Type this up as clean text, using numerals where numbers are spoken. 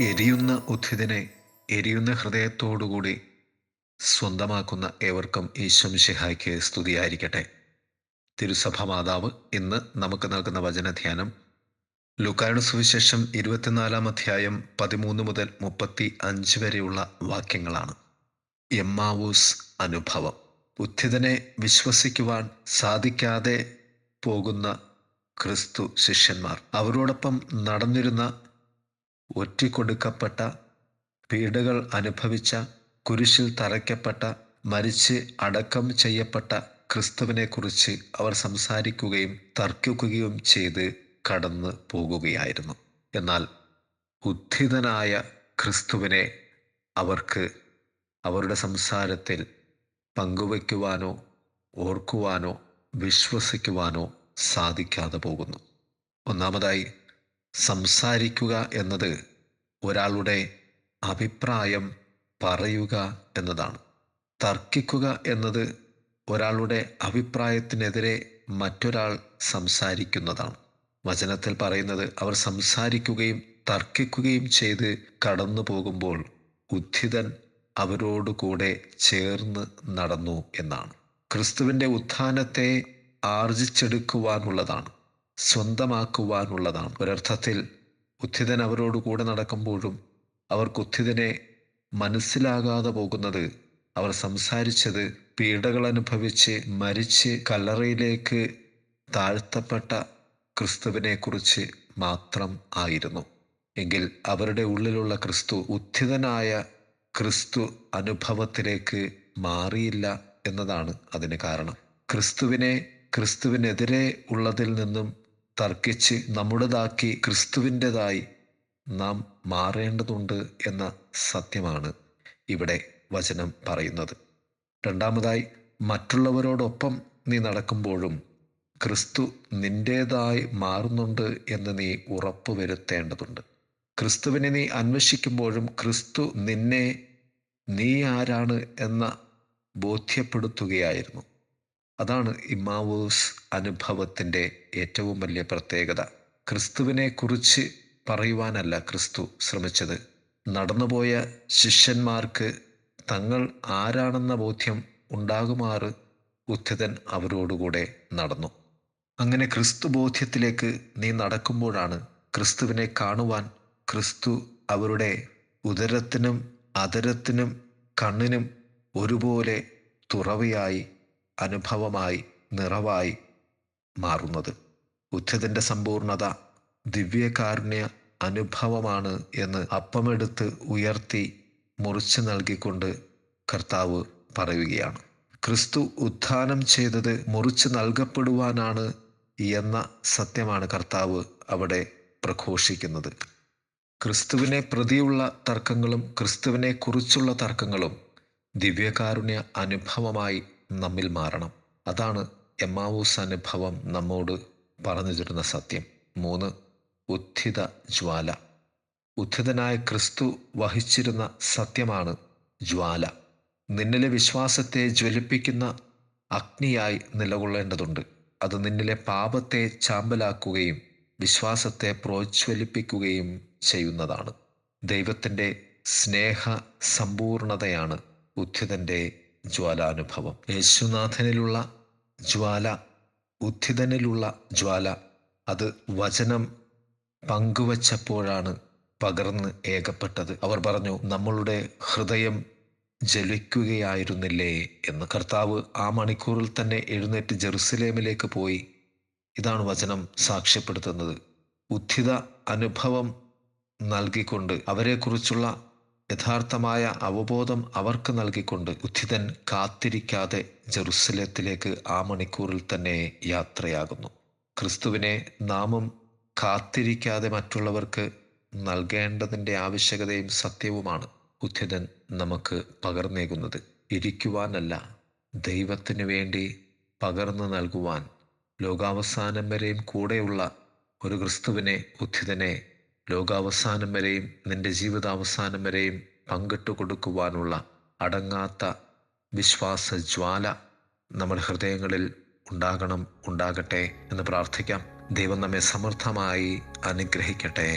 എരിയുന്ന ഉദ്ധിതനെ എരിയുന്ന ഹൃദയത്തോടുകൂടി സ്വന്തമാക്കുന്ന ഏവർക്കും ഈശോമിശിഹായ്ക്ക് സ്തുതിയായിരിക്കട്ടെ. തിരുസഭ മാതാവ് ഇന്ന് നമുക്ക് നൽകുന്ന വചനധ്യാനം ലൂക്കായുടെ സുവിശേഷം 24 അധ്യായം 13 മുതൽ 35 വരെയുള്ള വാക്യങ്ങളാണ്. എമ്മാവൂസ് അനുഭവം. ഉദ്ധിതനെ വിശ്വസിക്കുവാൻ സാധിക്കാതെ പോകുന്ന ക്രിസ്തു ശിഷ്യന്മാർ, അവരോടൊപ്പം നടന്നിരുന്ന, ഒറ്റിക്കൊടുക്കപ്പെട്ട, പീഡകൾ അനുഭവിച്ച, കുരിശിൽ തറയ്ക്കപ്പെട്ട, മരിച്ച് അടക്കം ചെയ്യപ്പെട്ട ക്രിസ്തുവിനെക്കുറിച്ച് അവർ സംസാരിക്കുകയും തർക്കിക്കുകയും ചെയ്ത് കടന്നു പോകുകയായിരുന്നു. എന്നാൽ ഉദ്ധിതനായ ക്രിസ്തുവിനെ അവർക്ക് അവരുടെ സംസാരത്തിൽ പങ്കുവയ്ക്കുവാനോ ഓർക്കുവാനോ വിശ്വസിക്കുവാനോ സാധിക്കാതെ പോകുന്നു. ഒന്നാമതായി, സംസാരിക്കുക എന്നത് ഒരാളുടെ അഭിപ്രായം പറയുക എന്നതാണ്. തർക്കിക്കുക എന്നത് ഒരാളുടെ അഭിപ്രായത്തിനെതിരെ മറ്റൊരാൾ സംസാരിക്കുന്നതാണ്. വചനത്തിൽ പറയുന്നത് അവർ സംസാരിക്കുകയും തർക്കിക്കുകയും ചെയ്ത് കടന്നു പോകുമ്പോൾ ഉദ്ധിതൻ അവരോടുകൂടെ ചേർന്ന് നടന്നു എന്നാണ്. ക്രിസ്തുവിൻ്റെ ഉത്ഥാനത്തെ ആർജിച്ചെടുക്കുവാനുള്ളതാണ്, സ്വന്തമാക്കുവാനുള്ളതാണ്. ഒരർത്ഥത്തിൽ ഉദ്ധിതൻ അവരോടുകൂടെ നടക്കുമ്പോഴും അവർക്ക് ഉദ്ധിതനെ മനസ്സിലാകാതെ പോകുന്നത് അവർ സംസാരിച്ചത് പീഡകൾ അനുഭവിച്ച് മരിച്ച് കല്ലറയിലേക്ക് താഴ്ത്തപ്പെട്ട ക്രിസ്തുവിനെക്കുറിച്ച് മാത്രം ആയിരുന്നു. എങ്കിൽ അവരുടെ ഉള്ളിലുള്ള ക്രിസ്തു, ഉദ്ധിതനായ ക്രിസ്തു അനുഭവത്തിലേക്ക് മാറിയില്ല എന്നതാണ് അതിന് കാരണം. ക്രിസ്തുവിനെതിരെ ഉള്ളതിൽ നിന്നും തർക്കിച്ച് നമ്മുടേതാക്കി ക്രിസ്തുവിൻ്റെതായി നാം മാറേണ്ടതുണ്ട് എന്ന സത്യമാണ് ഇവിടെ വചനം പറയുന്നത്. രണ്ടാമതായി, മറ്റുള്ളവരോടൊപ്പം നീ നടക്കുമ്പോഴും ക്രിസ്തു നിൻ്റേതായി മാറുന്നുണ്ട് എന്ന് നീ ഉറപ്പുവരുത്തേണ്ടതുണ്ട്. ക്രിസ്തുവിനെ നീ അന്വേഷിക്കുമ്പോഴും ക്രിസ്തു നിന്നെ നീ ആരാണ് എന്ന ബോധ്യപ്പെടുത്തുകയായിരുന്നു. അതാണ് ഇമ്മാവൂസ് അനുഭവത്തിൻ്റെ ഏറ്റവും വലിയ പ്രത്യേകത. ക്രിസ്തുവിനെ കുറിച്ച് പറയുവാനല്ല ക്രിസ്തു ശ്രമിച്ചത്. നടന്നുപോയ ശിഷ്യന്മാർക്ക് തങ്ങൾ ആരാണെന്ന ബോധ്യം ഉണ്ടാകുമാറ് ഉദ്ധിതൻ അവരോടുകൂടെ നടന്നു. അങ്ങനെ ക്രിസ്തു ബോധ്യത്തിലേക്ക് നീ നടക്കുമ്പോഴാണ് ക്രിസ്തുവിനെ കാണുവാൻ ക്രിസ്തു അവരുടെ ഉദരത്തിനും അധരത്തിനും കണ്ണിനും ഒരുപോലെ തുറവിയായി, അനുഭവമായി, നിറവായി മാറുന്നത്. ഉദ്ധിതൻ്റെ സമ്പൂർണത ദിവ്യകാരുണ്യ അനുഭവമാണ് എന്ന് അപ്പമെടുത്ത് ഉയർത്തി മുറിച്ച് നൽകിക്കൊണ്ട് കർത്താവ് പറയുകയാണ്. ക്രിസ്തു ഉത്ഥാനം ചെയ്തത് മുറിച്ച് നൽകപ്പെടുവാനാണ് എന്ന സത്യമാണ് കർത്താവ് അവിടെ പ്രഘോഷിക്കുന്നത്. ക്രിസ്തുവിനെ പ്രതിയുള്ള തർക്കങ്ങളും ക്രിസ്തുവിനെ കുറിച്ചുള്ള തർക്കങ്ങളും ദിവ്യകാരുണ്യ അനുഭവമായി നമ്മിൽ മാറണം. അതാണ് എമ്മാവൂസ് അനുഭവം നമ്മോട് പറഞ്ഞു തരുന്ന സത്യം. 3, ഉദ്ധിത ജ്വാല. ഉദ്ധിതനായ ക്രിസ്തു വഹിച്ചിരുന്ന സത്യമാണ് ജ്വാല. നിന്നിലെ വിശ്വാസത്തെ ജ്വലിപ്പിക്കുന്ന അഗ്നിയായി നിലകൊള്ളേണ്ടതുണ്ട്. അത് നിന്നിലെ പാപത്തെ ചാമ്പലാക്കുകയും വിശ്വാസത്തെ പ്രോജ്വലിപ്പിക്കുകയും ചെയ്യുന്നതാണ്. ദൈവത്തിൻ്റെ സ്നേഹ സമ്പൂർണതയാണ് ഉദ്ധിതൻ്റെ ജ്വാലാനുഭവം. യേശുനാഥനിലുള്ള ജ്വാല, ഉദ്ധിതനിലുള്ള ജ്വാല, അത് വചനം പങ്കുവച്ചപ്പോഴാണ് പകർന്ന് ഏകപ്പെട്ടത്. അവർ പറഞ്ഞു, നമ്മളുടെ ഹൃദയം ജ്വലിക്കുകയായിരുന്നില്ലേ എന്ന്. കർത്താവ് ആ മണിക്കൂറിൽ തന്നെ എഴുന്നേറ്റ് ജെറുസലേമിലേക്ക് പോയി. ഇതാണ് വചനം സാക്ഷ്യപ്പെടുത്തുന്നത്. ഉദ്ധിത അനുഭവം നൽകിക്കൊണ്ട്, അവരെക്കുറിച്ചുള്ള യഥാർത്ഥമായ അവബോധം അവർക്ക് നൽകിക്കൊണ്ട് ഉദ്ധിതൻ കാത്തിരിക്കാതെ ജെറുസലേത്തിലേക്ക് ആ മണിക്കൂറിൽ തന്നെ യാത്രയാകുന്നു. ക്രിസ്തുവിനെ നാമും കാത്തിരിക്കാതെ മറ്റുള്ളവർക്ക് നൽകേണ്ടതിൻ്റെ ആവശ്യകതയും സത്യവുമാണ് ഉദ്ധിതൻ നമുക്ക് പകർന്നേകുന്നത്. ഇരിക്കുവാനല്ല, ദൈവത്തിന് വേണ്ടി പകർന്നു നൽകുവാൻ ലോകാവസാനം വരെയും കൂടെയുള്ള ഒരു ക്രിസ്തുവിനെ, ഉദ്ധിതനെ ലോകാവസാനം വരെയും നിന്റെ ജീവിതാവസാനം വരെയും പങ്കിട്ടു കൊടുക്കുവാനുള്ള അടങ്ങാത്ത വിശ്വാസ ജ്വാല നമ്മുടെ ഹൃദയങ്ങളിൽ ഉണ്ടാകട്ടെ എന്ന് പ്രാർത്ഥിക്കാം. ദൈവം നമ്മെ സമൃദ്ധമായി അനുഗ്രഹിക്കട്ടെ.